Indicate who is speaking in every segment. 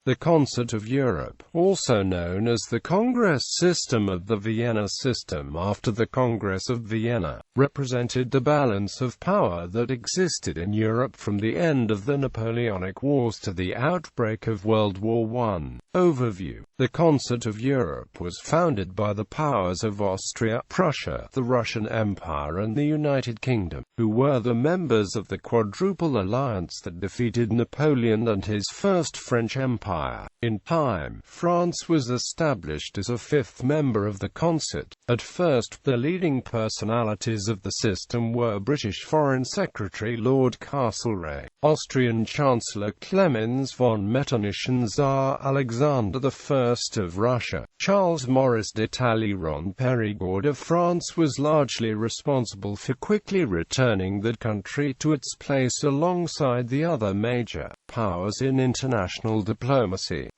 Speaker 1: The Concert of Europe, also known as the Congress System of the Vienna System after the Congress of Vienna, represented the balance of power that existed in Europe from the end of the Napoleonic Wars to the outbreak of World War I. Overview. The Concert of Europe was founded by the powers of Austria, Prussia, the Russian Empire and the United Kingdom, who were the members of the Quadruple alliance that defeated Napoleon and his First French Empire. In time, France was established as a fifth member of the concert. At first, the leading personalities of the system were British Foreign Secretary Lord Castlereagh, Austrian Chancellor Clemens von Metternich and Tsar Alexander I of Russia. Charles Maurice de Talleyrand Périgord of France was largely responsible for quickly returning the country to its place alongside the other major powers in international diplomacy.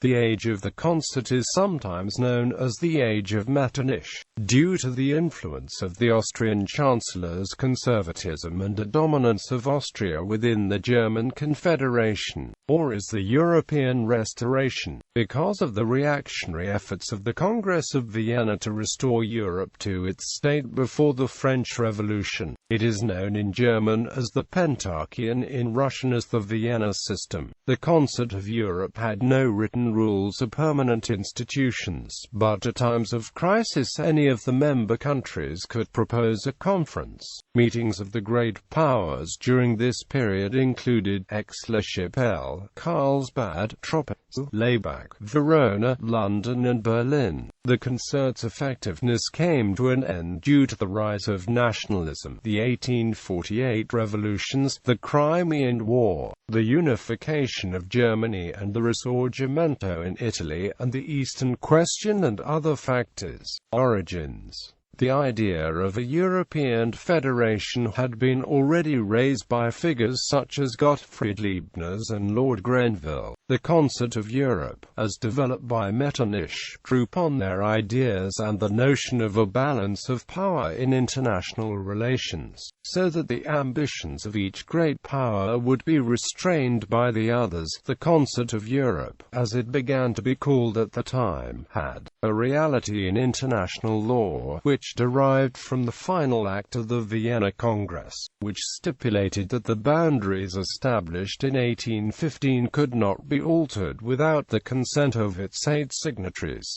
Speaker 1: The age of the concert is sometimes known as the Age of Metternich, due to the influence of the Austrian Chancellor's conservatism and the dominance of Austria within the German Confederation, or as the European Restoration, because of the reactionary efforts of the Congress of Vienna to restore Europe to its state before the French Revolution. It is known in German as the Pentarchy and in Russian as the Vienna System. The Concert of Europe had no written rules or permanent institutions, but at times of crisis any of the member countries could propose a conference. Meetings of the great powers during this period included Aix-la-Chapelle, Carlsbad, Troppau, Laybach, Verona, London and Berlin. The concert's effectiveness came to an end due to the rise of nationalism, the 1848 revolutions, the Crimean War, the unification of Germany and the Risorgimento in Italy, and the Eastern Question and other factors. Origins. The idea of a European federation had been already raised by figures such as Gottfried Leibniz and Lord Grenville. The Concert of Europe, as developed by Metternich, drew upon their ideas and the notion of a balance of power in international relations, so that the ambitions of each great power would be restrained by the others. The Concert of Europe, as it began to be called at the time, had a reality in international law, which derived from the final act of the Vienna Congress, which stipulated that the boundaries established in 1815 could not be altered without the consent of its 8 signatories.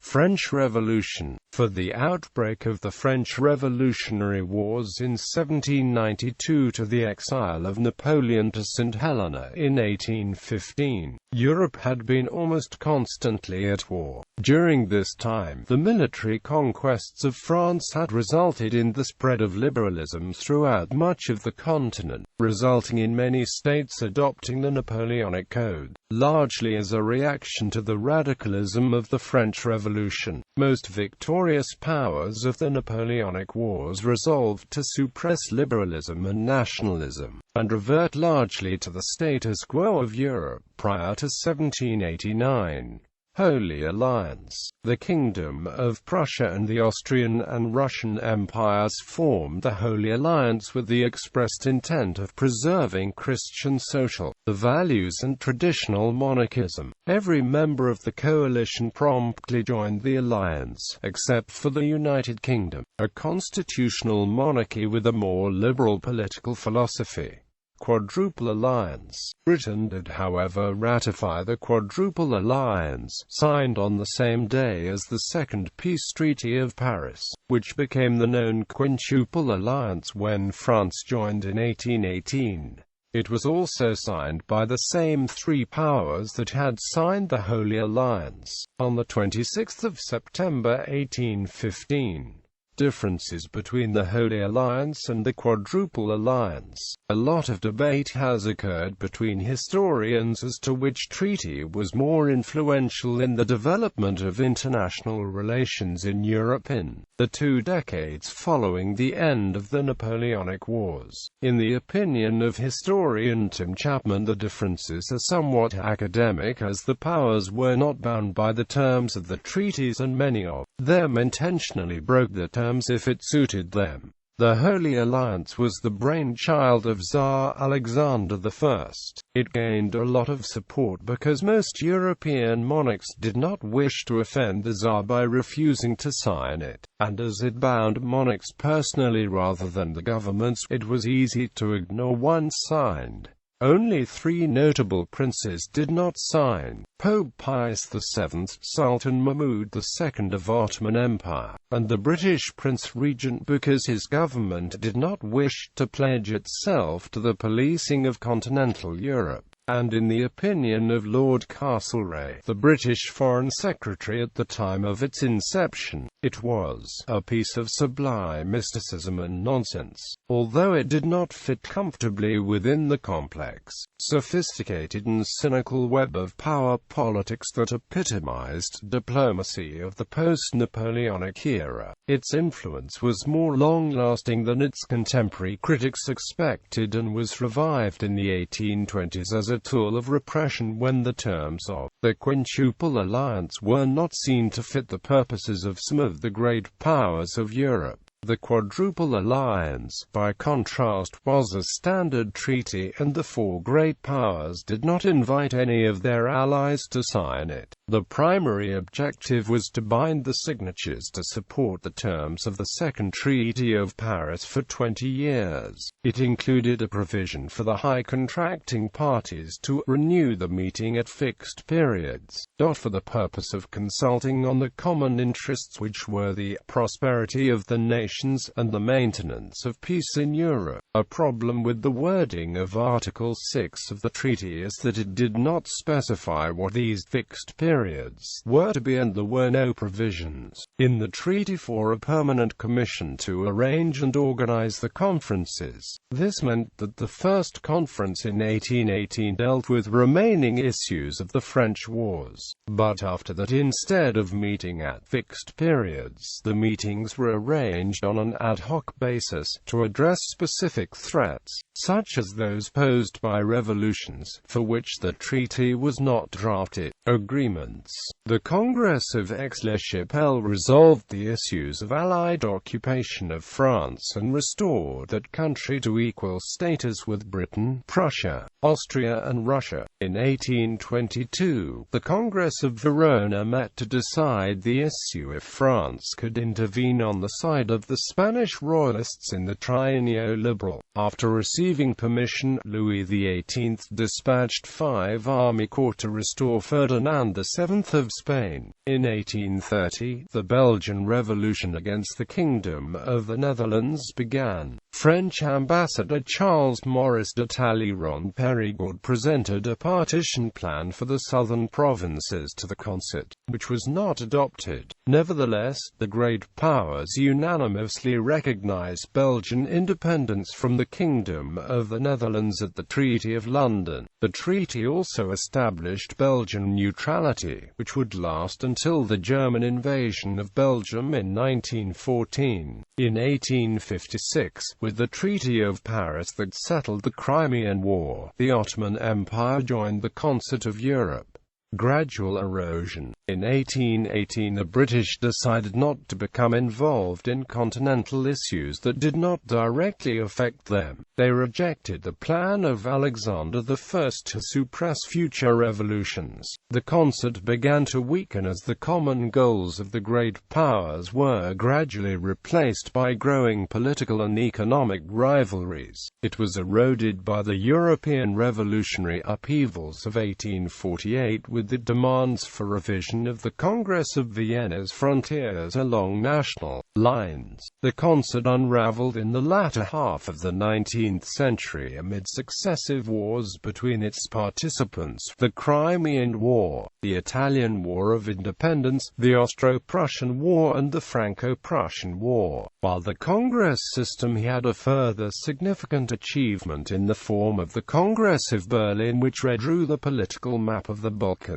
Speaker 1: French Revolution. For the outbreak of the French Revolutionary Wars in 1792 to the exile of Napoleon to St. Helena in 1815, Europe had been almost constantly at war. During this time, the military conquests of France had resulted in the spread of liberalism throughout much of the continent, resulting in many states adopting the Napoleonic Code, largely as a reaction to the radicalism of the French Revolution. Most victorious powers of the Napoleonic Wars resolved to suppress liberalism and nationalism, and revert largely to the status quo of Europe prior to 1789. Holy Alliance. The Kingdom of Prussia and the Austrian and Russian empires formed the Holy Alliance with the expressed intent of preserving Christian social values and traditional monarchism. Every member of the coalition promptly joined the alliance, except for the United Kingdom, a constitutional monarchy with a more liberal political philosophy. Quadruple Alliance. Britain did, however, ratify the Quadruple Alliance, signed on the same day as the Second Peace Treaty of Paris, which became the known Quintuple Alliance when France joined in 1818. It was also signed by the same 3 powers that had signed the Holy Alliance, on the 26th of September 1815. Differences between the Holy Alliance and the Quadruple Alliance. A lot of debate has occurred between historians as to which treaty was more influential in the development of international relations in Europe in the 2 decades following the end of the Napoleonic Wars. In the opinion of historian Tim Chapman, the differences are somewhat academic, as the powers were not bound by the terms of the treaties and many of them intentionally broke the terms if it suited them. The Holy Alliance was the brainchild of Tsar Alexander I. It gained a lot of support because most European monarchs did not wish to offend the Tsar by refusing to sign it, and as it bound monarchs personally rather than the governments, it was easy to ignore once signed. Only 3 notable princes did not sign: Pope Pius VII, Sultan Mahmud II of Ottoman Empire, and the British Prince Regent, because his government did not wish to pledge itself to the policing of continental Europe. And in the opinion of Lord Castlereagh, the British Foreign Secretary at the time of its inception, it was a piece of sublime mysticism and nonsense, although it did not fit comfortably within the complex, sophisticated and cynical web of power politics that epitomized diplomacy of the post-Napoleonic era. Its influence was more long-lasting than its contemporary critics expected and was revived in the 1820s as a tool of repression when the terms of the Quadruple Alliance were not seen to fit the purposes of some of the great powers of Europe. The Quadruple Alliance, by contrast, was a standard treaty, and the 4 great powers did not invite any of their allies to sign it. The primary objective was to bind the signatures to support the terms of the Second Treaty of Paris for 20 years. It included a provision for the high contracting parties to renew the meeting at fixed periods, for the purpose of consulting on the common interests, which were the prosperity of the nation and the maintenance of peace in Europe. A problem with the wording of Article 6 of the treaty is that it did not specify what these fixed periods were to be, and there were no provisions in the treaty for a permanent commission to arrange and organize the conferences. This meant that the first conference in 1818 dealt with remaining issues of the French wars, but after that, instead of meeting at fixed periods, the meetings were arranged on an ad hoc basis to address specific threats, such as those posed by revolutions, for which the treaty was not drafted. Agreements. The Congress of Aix-la-Chapelle resolved the issues of Allied occupation of France and restored that country to equal status with Britain, Prussia, Austria and Russia. In 1822, the Congress of Verona met to decide the issue if France could intervene on the side of the Spanish royalists in the Triennial Liberal. After receiving permission, Louis XVIII dispatched 5 army corps to restore Ferdinand VII of Spain. In 1830, the Belgian Revolution against the Kingdom of the Netherlands began. French ambassador Charles Maurice de Talleyrand-Périgord presented a partition plan for the southern provinces to the Concert, which was not adopted. Nevertheless, the great powers unanimously recognized Belgian independence from the Kingdom of the Netherlands at the Treaty of London. The treaty also established Belgian neutrality, which would last until the German invasion of Belgium in 1914. In 1856, with the Treaty of Paris that settled the Crimean War, the Ottoman Empire joined the Concert of Europe. Gradual erosion. In 1818, the British decided not to become involved in continental issues that did not directly affect them. They rejected the plan of Alexander I to suppress future revolutions. The concert began to weaken as the common goals of the great powers were gradually replaced by growing political and economic rivalries. It was eroded by the European revolutionary upheavals of 1848 with the demands for revision of the Congress of Vienna's frontiers along national lines. The concert unraveled in the latter half of the 19th century amid successive wars between its participants: the Crimean War, the Italian War of Independence, the Austro-Prussian War and the Franco-Prussian War. While the Congress system had a further significant achievement in the form of the Congress of Berlin, which redrew the political map of the Balkans.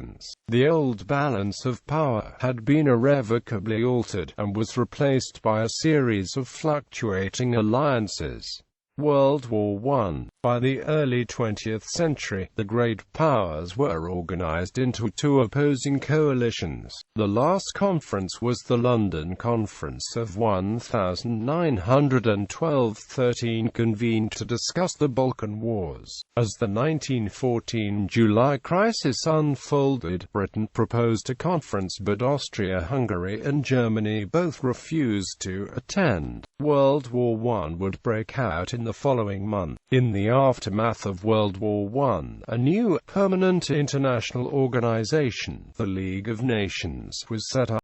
Speaker 1: The old balance of power had been irrevocably altered, and was replaced by a series of fluctuating alliances. World War I. By the early 20th century, the great powers were organized into two opposing coalitions. The last conference was the London Conference of 1912-13, convened to discuss the Balkan Wars. As the 1914 July crisis unfolded, Britain proposed a conference, but Austria-Hungary and Germany both refused to attend. World War I would break out in the following month. In the aftermath of World War I, a new, permanent international organization, the League of Nations, was set up.